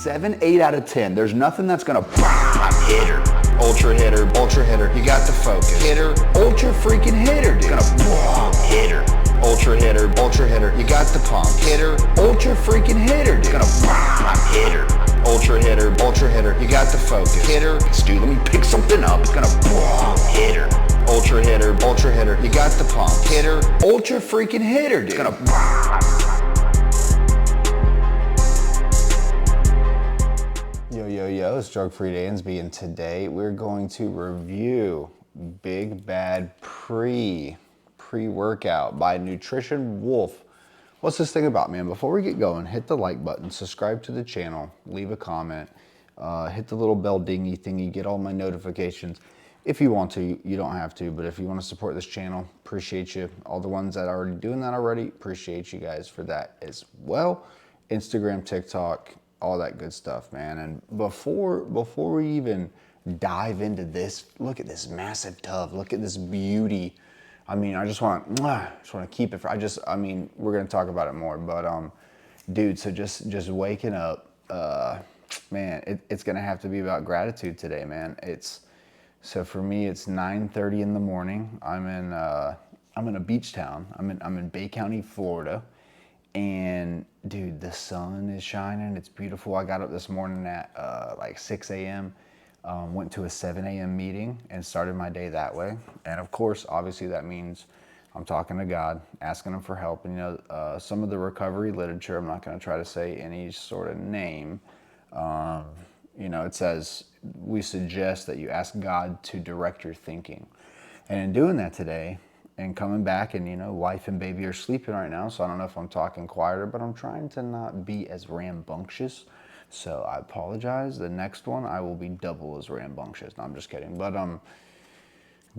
7, 8 out of 10. There's nothing that's gonna hitter. Ultra hitter, you got the focus. Hitter, ultra freaking hitter, dude. Gonna hitter. Ultra hitter, you got the pump. Hitter, ultra freaking hitter, dude. Gonna hitter. Ultra hitter, you got the focus. Hitter, dude, let me pick something up. Gonna hitter. Ultra hitter, you got the pump. Hitter, ultra freaking hitter, dude. Gonna Yo, it's Drug-Free Dansby, and today we're going to review Big Bad Pre-Workout by Nutrition Wolf. What's this thing about, man? Before we get going, hit the like button, subscribe to the channel, leave a comment, hit the little bell dingy thingy, get all my notifications. If you want to, you don't have to, but if you want to support this channel, appreciate you. All the ones that are already doing that already, appreciate you guys for that as well. Instagram, TikTok, all that good stuff, man. And before we even dive into this, look at this massive tub. Look at this beauty. I mean, I just want to keep it. I mean, we're gonna talk about it more, but dude. So just waking up, man. It's gonna have to be about gratitude today, man. So for me, it's 9:30 in the morning. I'm in a beach town. I'm in Bay County, Florida. And dude, the sun is shining. It's beautiful. I got up this morning at like 6 a.m. Went to a 7 a.m. meeting and started my day that way. And of course, obviously that means I'm talking to God, asking him for help. And you know, some of the recovery literature, I'm not going to try to say any sort of name. You know, it says we suggest that you ask God to direct your thinking. And in doing that today, and coming back, and you know, wife and baby are sleeping right now, so I don't know if I'm talking quieter, but I'm trying to not be as rambunctious, so I apologize. The next one, I will be double as rambunctious. No, I'm just kidding. But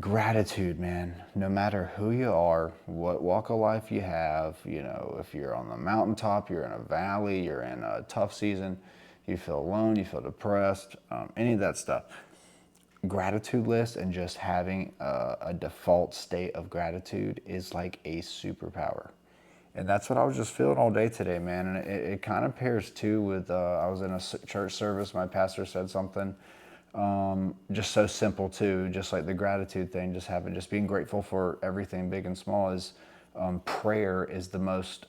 gratitude, man. No matter who you are, what walk of life you have, you know, if you're on the mountaintop, you're in a valley, you're in a tough season, you feel alone, you feel depressed, any of that stuff. Gratitude list and just having a default state of gratitude is like a superpower. And that's what I was just feeling all day today, man. And it kind of pairs too with, I was in a church service, my pastor said something just so simple too, just like the gratitude thing, just being grateful for everything big and small is, prayer is the most,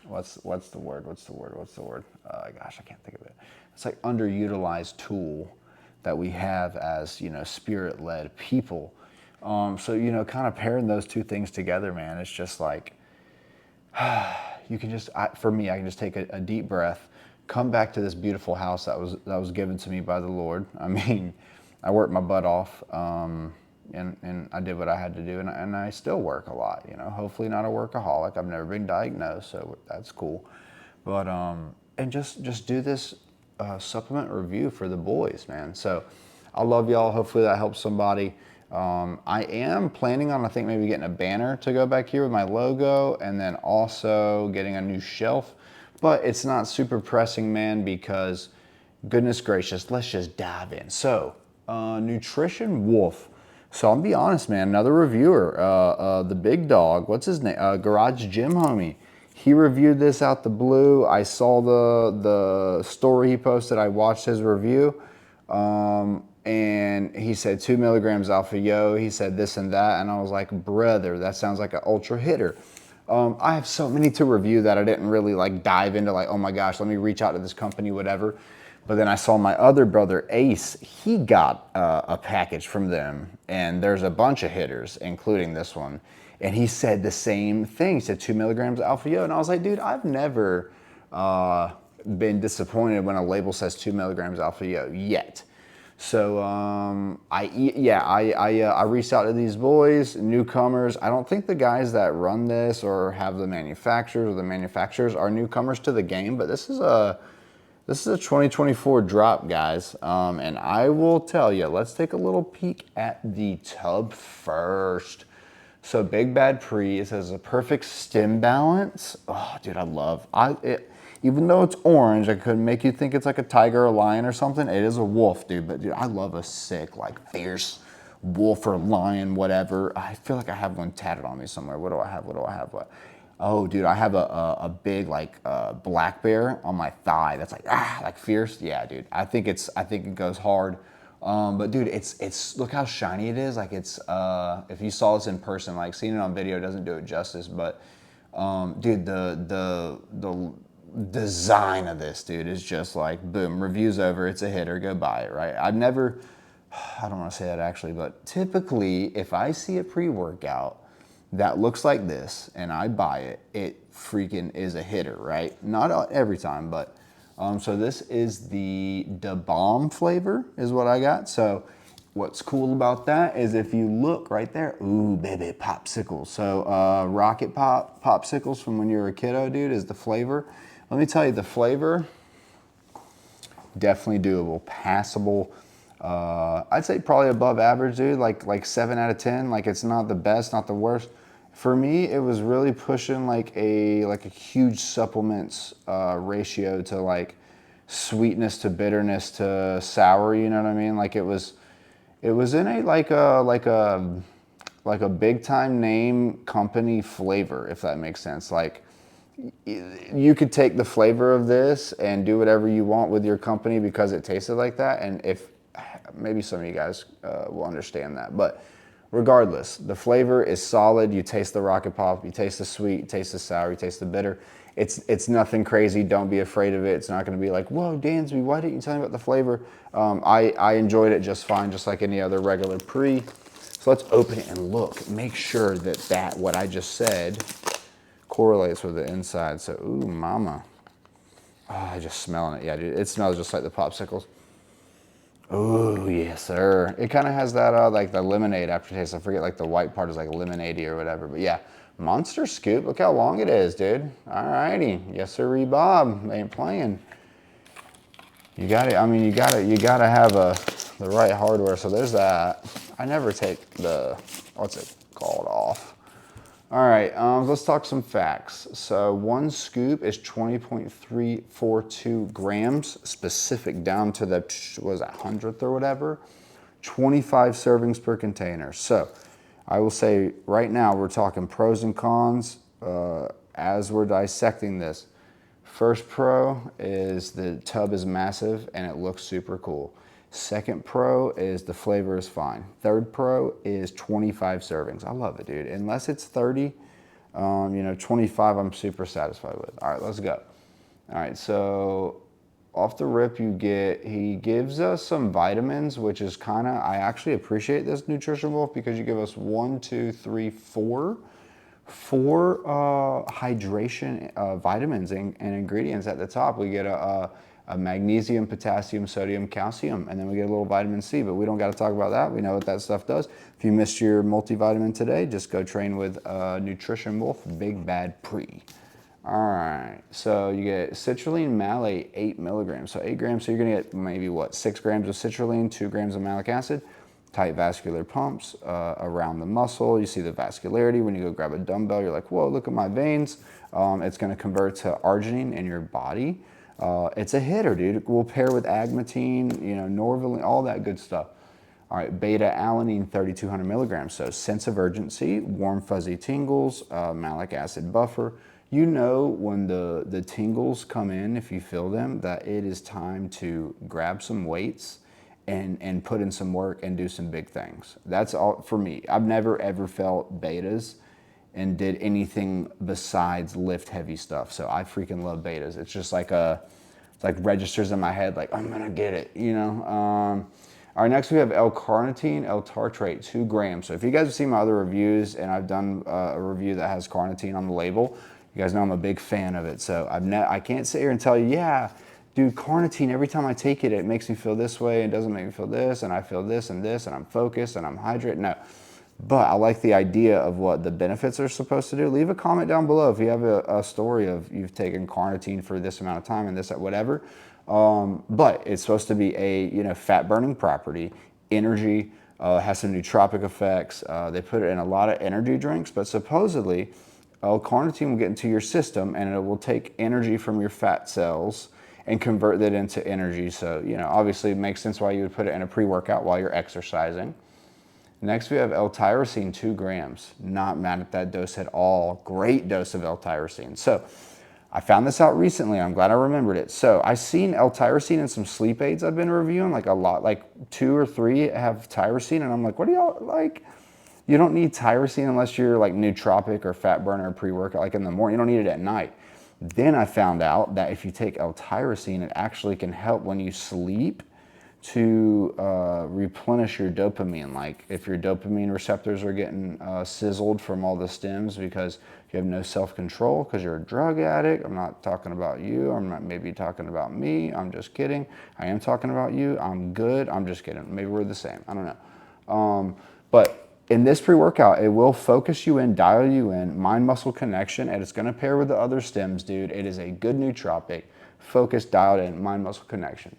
what's the word? Gosh, I can't think of it. It's like underutilized tool that we have as, you know, spirit-led people. So, you know, kind of pairing those two things together, man, it's just like, you can just, for me, I can just take a deep breath, come back to this beautiful house that was given to me by the Lord. I mean, I worked my butt off, and I did what I had to do, and I still work a lot, you know, hopefully not a workaholic. I've never been diagnosed, so that's cool. But, and just do this supplement review for the boys, man. So I love y'all. Hopefully that helps somebody. I am planning on, I think, maybe getting a banner to go back here with my logo, and then also getting a new shelf, but it's not super pressing, man, because goodness gracious, let's just dive in. So Nutrition Wolf. So I'll be honest, man, another reviewer, the big dog, what's his name? Garage Gym Homie. He reviewed this out the blue. I saw the story he posted. I watched his review. And he said 2 milligrams alpha yo. He said this and that. And I was like, brother, that sounds like an ultra hitter. I have so many to review that I didn't really like dive into, like, oh my gosh, let me reach out to this company, whatever. But then I saw my other brother, Ace. He got a package from them. And there's a bunch of hitters, including this one. And he said the same thing. He said 2 milligrams alpha yo. And I was like, dude, I've never been disappointed when a label says 2 milligrams alpha yo yet. So I reached out to these boys, newcomers. I don't think the guys that run this or have the manufacturers are newcomers to the game, but this is a 2024 drop, guys. And I will tell you, let's take a little peek at the tub first. So Big Bad Pre, it says a perfect stem balance. Oh, dude, I love it. Even though it's orange, I could make you think it's like a tiger or a lion or something. It is a wolf, dude. But dude, I love a sick, like fierce wolf or lion, whatever. I feel like I have one tatted on me somewhere. What do I have? Oh, dude, I have a big like black bear on my thigh. That's like fierce. Yeah, dude. I think it goes hard. But dude, it's look how shiny it is. Like it's if you saw this in person, like seeing it on video doesn't do it justice. But dude, the design of this dude is just like boom. Reviews over. It's a hitter. Go buy it. Right. I've never. I don't want to say that actually, but typically if I see a pre-workout that looks like this and I buy it, it freaking is a hitter, right? Not every time, but so this is the Da Bomb flavor is what I got. So what's cool about that is if you look right there, ooh, baby, popsicles. So Rocket Pop popsicles from when you were a kiddo, dude, is the flavor. Let me tell you, the flavor, definitely doable, passable. I'd say probably above average, dude, like 7 out of 10. Like it's not the best, not the worst. For me, it was really pushing like a huge supplements ratio to like sweetness to bitterness to sour. You know what I mean? Like it was in a like a big time name company flavor, if that makes sense. Like you could take the flavor of this and do whatever you want with your company because it tasted like that. And if maybe some of you guys will understand that, but regardless, the flavor is solid. You taste the Rocket Pop, you taste the sweet, you taste the sour, you taste the bitter. It's nothing crazy. Don't be afraid of it. It's not going to be like, whoa, Dansby, why didn't you tell me about the flavor? I enjoyed it just fine, just like any other regular pre. So let's open it and look. Make sure that what I just said correlates with the inside. So, ooh, mama. Oh, I just smelling it. Yeah, dude, it smells just like the popsicles. Oh, yes, sir. It kind of has that, like the lemonade aftertaste. I forget, like the white part is like lemonade-y or whatever. But yeah, monster scoop. Look how long it is, dude. All righty. Yes, sir, Bob. Ain't playing. You got it. I mean, you gotta have the right hardware. So there's that. I never take the, what's it called, off. All right, let's talk some facts. So one scoop is 20.342 grams, specific down to the, what was that, 100th or whatever? 25 servings per container. So I will say right now we're talking pros and cons as we're dissecting this. First pro is the tub is massive and it looks super cool. Second pro is the flavor is fine. Third pro is 25 servings. I love it, dude. Unless it's 30, 25 I'm super satisfied with. All right, let's go. All right, so off the rip he gives us some vitamins, which is I actually appreciate this Nutrition Wolf because you give us 4 hydration vitamins and ingredients at the top. We get a magnesium, potassium, sodium, calcium, and then we get a little vitamin C, but we don't got to talk about that. We know what that stuff does. If you missed your multivitamin today, just go train with Nutrition Wolf, Big Bad Pre. All right, so you get citrulline malate, 8 milligrams, so 8 grams, so you're gonna get maybe what, 6 grams of citrulline, 2 grams of malic acid, tight vascular pumps around the muscle. You see the vascularity. When you go grab a dumbbell, you're like, whoa, look at my veins. It's gonna convert to arginine in your body. It's a hitter, dude. It will pair with agmatine, norvaline, all that good stuff. All right, beta-alanine, 3,200 milligrams. So sense of urgency, warm fuzzy tingles, malic acid buffer. You know when the tingles come in, if you feel them, that it is time to grab some weights and put in some work and do some big things. That's all for me. I've never ever felt betas and did anything besides lift heavy stuff. So I freaking love betas. It's just like it's like registers in my head, like I'm gonna get it, All right, next we have L-carnitine, L-tartrate, 2 grams. So if you guys have seen my other reviews, and I've done a review that has carnitine on the label, you guys know I'm a big fan of it. So I can't sit here and tell you, yeah, dude, carnitine, every time I take it, it makes me feel this way, it doesn't make me feel this, and I feel this, and I'm focused, and I'm hydrated. No. But I like the idea of what the benefits are supposed to do. Leave a comment down below if you have a story of you've taken carnitine for this amount of time and this, whatever. But it's supposed to be a fat burning property, energy, has some nootropic effects. They put it in a lot of energy drinks, but supposedly L-carnitine will get into your system and it will take energy from your fat cells and convert that into energy. So, obviously it makes sense why you would put it in a pre-workout while you're exercising. Next, we have L-tyrosine, 2 grams. Not mad at that dose at all. Great dose of L-tyrosine. So I found this out recently. I'm glad I remembered it. So I seen L-tyrosine in some sleep aids I've been reviewing, like a lot, like 2 or 3 have tyrosine. And I'm like, what do y'all like? You don't need tyrosine unless you're like nootropic or fat burner or pre-workout, like in the morning. You don't need it at night. Then I found out that if you take L-tyrosine, it actually can help when you sleep to replenish your dopamine. Like if your dopamine receptors are getting sizzled from all the stims because you have no self-control because you're a drug addict. I'm not talking about you. I'm not maybe talking about me. I'm just kidding. I am talking about you. I'm good. I'm just kidding. Maybe we're the same. I don't know. But in this pre-workout, it will focus you in, dial you in, mind-muscle connection, and it's going to pair with the other stims, dude. It is a good nootropic, focused, dialed in, mind-muscle connection.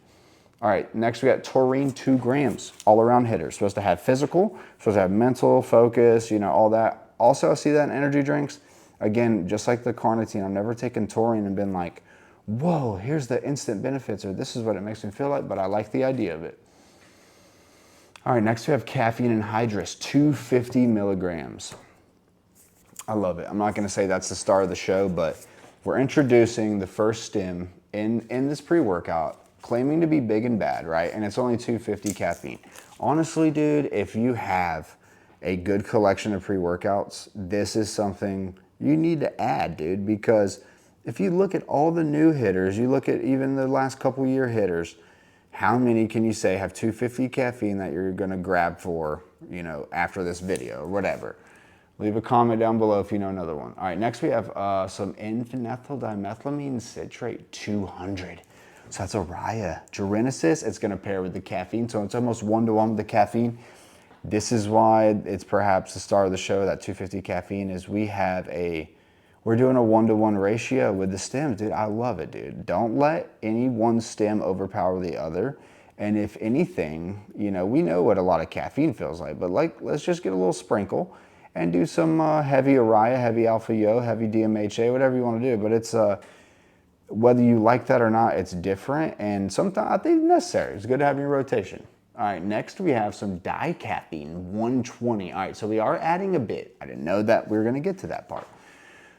All right, next we got taurine, 2 grams, all-around hitter. Supposed to have physical, supposed to have mental, focus, you know, all that. Also, I see that in energy drinks. Again, just like the carnitine, I've never taken taurine and been like, whoa, here's the instant benefits, or this is what it makes me feel like, but I like the idea of it. All right, next we have caffeine anhydrous, 250 milligrams. I love it. I'm not going to say that's the star of the show, but we're introducing the first stim in this pre-workout, claiming to be big and bad, right? And it's only 250 caffeine. Honestly, dude, if you have a good collection of pre-workouts, this is something you need to add, dude, because if you look at all the new hitters, you look at even the last couple year hitters, how many can you say have 250 caffeine that you're going to grab for, you know, after this video or whatever? Leave a comment down below if you know another one. All right, next we have some N-phenyl dimethylamine citrate 200. So that's a Raya. Genesis, it's going to pair with the caffeine, so it's almost 1-to-1 with the caffeine. This is why it's perhaps the star of the show, that 250 caffeine, is we're doing a 1-to-1 ratio with the stems, dude. I love it, dude. Don't let any one stem overpower the other. And if anything, you know, we know what a lot of caffeine feels like, but like, let's just get a little sprinkle and do some heavy Araya, heavy Alpha Yo, heavy DMHA, whatever you want to do. But it's, whether you like that or not, it's different. And sometimes I think it's necessary. It's good to have your rotation. All right, next we have some dicaffeine, 120. All right, so we are adding a bit. I didn't know that we were going to get to that part.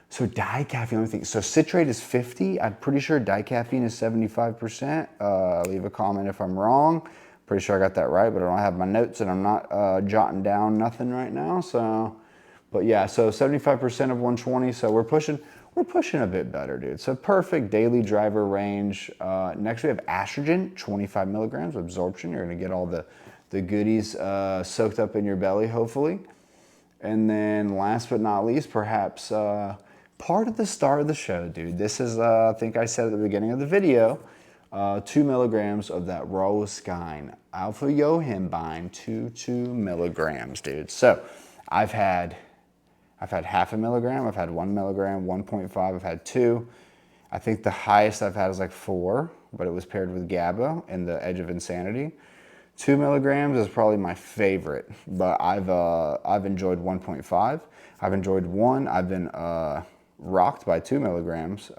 So dicaffeine, let me think. So citrate is 50. I'm pretty sure dicaffeine is 75%. Leave a comment if I'm wrong. Pretty sure I got that right, but I don't have my notes and I'm not jotting down nothing right now. So, but yeah, so 75% of 120. So we're pushing a bit better, dude. So perfect daily driver range. Next we have estrogen, 25 milligrams absorption. You're gonna get all the goodies soaked up in your belly, hopefully. And then last but not least, perhaps part of the star of the show, dude. This is, I think I said at the beginning of the video, 2 milligrams of that roscine, alpha yohimbine, 2 milligrams, dude. So I've had half a milligram, I've had 1 milligram, 1.5, I've had 2. I think the highest I've had is like 4, but it was paired with GABA and the Edge of Insanity. 2 milligrams is probably my favorite, but I've enjoyed 1.5. I've enjoyed 1. I've been rocked by 2 milligrams.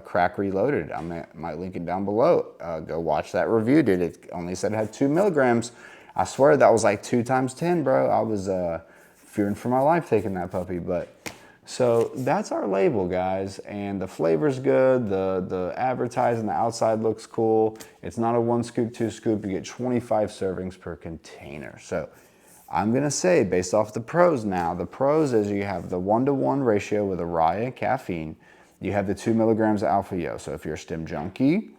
Crack Reloaded. I might link it down below. Go watch that review, dude. It only said it had 2 milligrams. I swear that was like 2 times 10, bro. I was fearing for my life taking that puppy, but so that's our label, guys, and the flavor's good. The advertising, the outside looks cool. It's not a 1 scoop, 2 scoop. You get 25 servings per container. So I'm gonna say, based off the pros now, the pros is you have the 1-to-1 ratio with Araya caffeine. You have the 2 milligrams of Alpha Yo. So if you're a stim junkie,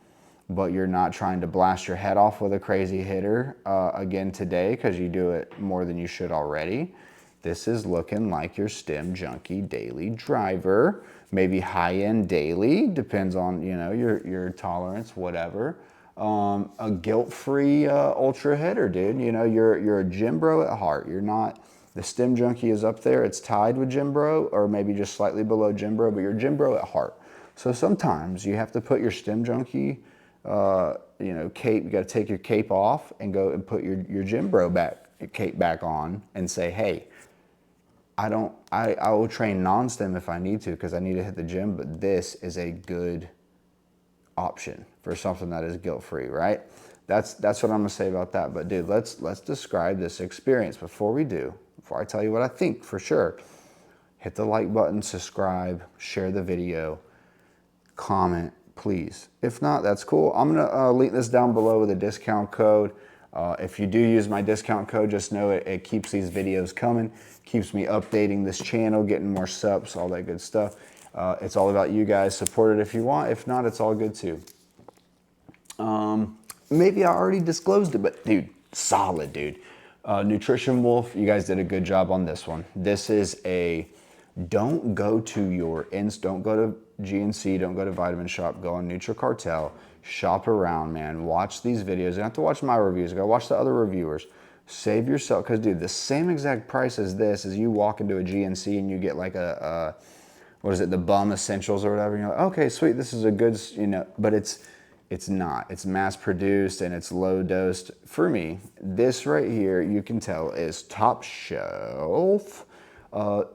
but you're not trying to blast your head off with a crazy hitter again today because you do it more than you should already, this is looking like your stim junkie daily driver, maybe high-end daily, depends on, you know, your tolerance, whatever. A guilt-free ultra hitter, dude. You know, you're a gym bro at heart. You're not, the stim junkie is up there. It's tied with gym bro, or maybe just slightly below gym bro, but you're gym bro at heart. So sometimes you have to put your stim junkie, you know, cape, you got to take your cape off and go and put your gym bro cape back on and say, hey, I will train non-stim if I need to because I need to hit the gym, but this is a good option for something that is guilt-free, right? That's what I'm gonna say about that. But dude, let's describe this experience. Before I tell you what I think for sure, hit the like button, subscribe, share the video, comment, please. If not, that's cool. I'm gonna link this down below with a discount code. If you do use my discount code, just know it keeps these videos coming, keeps me updating this channel, getting more subs, all that good stuff. It's all about you guys. Support it if you want. If not, it's all good too. Maybe I already disclosed it, but dude, solid, dude. Nutrition Wolf, you guys did a good job on this one. This is don't go to don't go to GNC, don't go to Vitamin Shop, go on NutriCartel, shop around, man. Watch these videos. You don't have to watch my reviews, go watch the other reviewers. Save yourself, because dude, the same exact price as this is you walk into a GNC and you get like what is it, the Bum Essentials or whatever. And you're like, okay, sweet, this is a good, but it's not. It's mass produced and it's low dosed. For me, this right here, you can tell is top shelf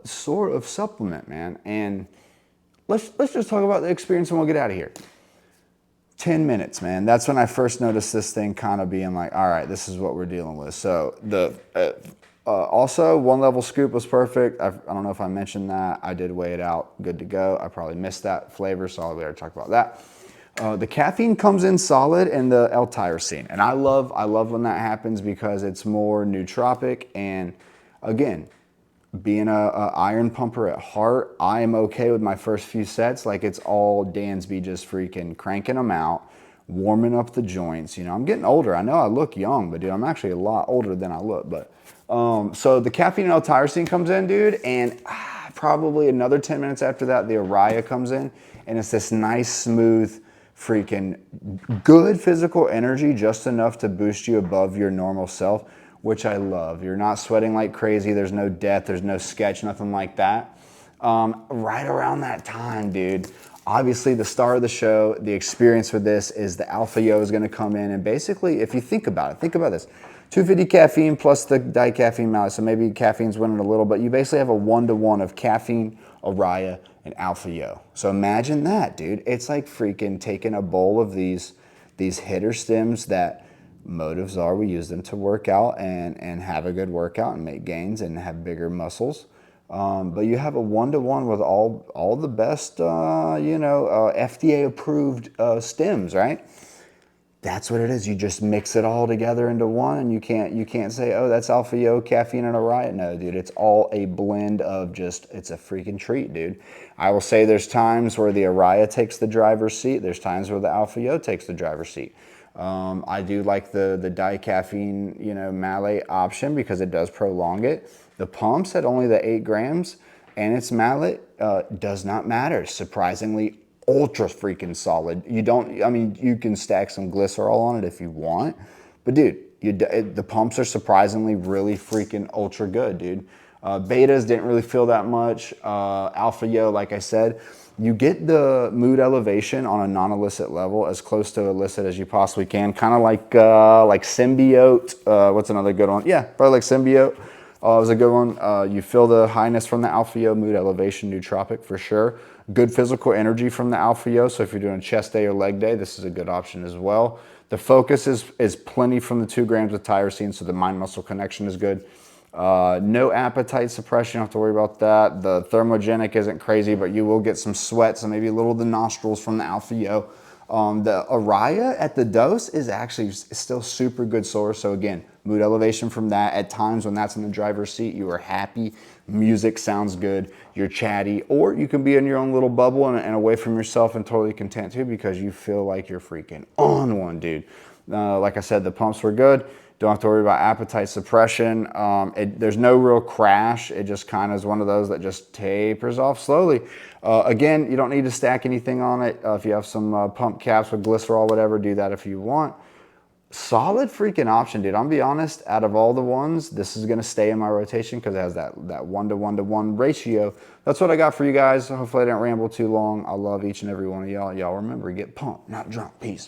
sort of supplement, man. And let's just talk about the experience and we'll get out of here. 10 minutes, man. That's when I first noticed this thing kind of being like, all right, this is what we're dealing with. So also, 1 level scoop was perfect. I don't know if I mentioned that. I did weigh it out, good to go. I probably missed that flavor, so we already talked about that. The caffeine comes in solid, and the L-tyrosine, and I love when that happens because it's more nootropic. And again, being a iron pumper at heart, I am okay with my first few sets. Like, it's all Dansby, just freaking cranking them out, warming up the joints. I'm getting older. I know I look young, but dude, I'm actually a lot older than I look. But so the caffeine and L-tyrosine comes in, dude, and probably another 10 minutes after that, the Araya comes in, and it's this nice, smooth, freaking good physical energy, just enough to boost you above your normal self, which I love. You're not sweating like crazy. There's no death. There's no sketch, nothing like that. Right around that time, dude, obviously the star of the show, the experience with this is the Alpha Yo is going to come in. And basically, if you think about this, 250 caffeine plus the dicaffeine malate. So maybe caffeine's winning a little, but you basically have a 1-to-1 of caffeine, Araya, and Alpha Yo. So imagine that, dude. It's like freaking taking a bowl of these hitter stems that motives are. We use them to work out and have a good workout and make gains and have bigger muscles. But you have a 1-to-1 with all the best, FDA approved stems, right? That's what it is. You just mix it all together into one, and you can't say, oh, that's Alpha Yo, caffeine, and Araya. No, dude, it's all a blend of it's a freaking treat, dude. I will say there's times where the Araya takes the driver's seat. There's times where the Alpha Yo takes the driver's seat. I do like the dicaffeine, malate option because it does prolong it. The pumps at only the 8 grams and its malate does not matter. Surprisingly, ultra freaking solid. You can stack some glycerol on it if you want, but dude, the pumps are surprisingly really freaking ultra good, dude. Betas didn't really feel that much. Alpha Yo, like I said, you get the mood elevation on a non-illicit level as close to illicit as you possibly can. Kind of like Symbiote. What's another good one? Yeah, probably like Symbiote. Was a good one. You feel the highness from the Alpha Yo, mood elevation, nootropic for sure. Good physical energy from the Alpha Yo. So if you're doing chest day or leg day, this is a good option as well. The focus is plenty from the 2 grams of tyrosine, so the mind-muscle connection is good. No appetite suppression, you don't have to worry about that. The thermogenic isn't crazy, but you will get some sweats and maybe a little of the nostrils from the Alpha Yo. The Araya at the dose is actually still super good source. So again, mood elevation from that. At times when that's in the driver's seat, you are happy, music sounds good, you're chatty, or you can be in your own little bubble and away from yourself and totally content too because you feel like you're freaking on one, dude. Like I said, the pumps were good. Don't have to worry about appetite suppression. There's no real crash. It just kind of is one of those that just tapers off slowly. Again, you don't need to stack anything on it. If you have some pump caps with glycerol, whatever, do that if you want. Solid freaking option, dude. I'm gonna be honest, out of all the ones, this is gonna stay in my rotation because it has that 1-to-1-to-1 ratio. That's what I got for you guys. Hopefully I didn't ramble too long. I love each and every one of y'all. Y'all remember, get pumped, not drunk. Peace.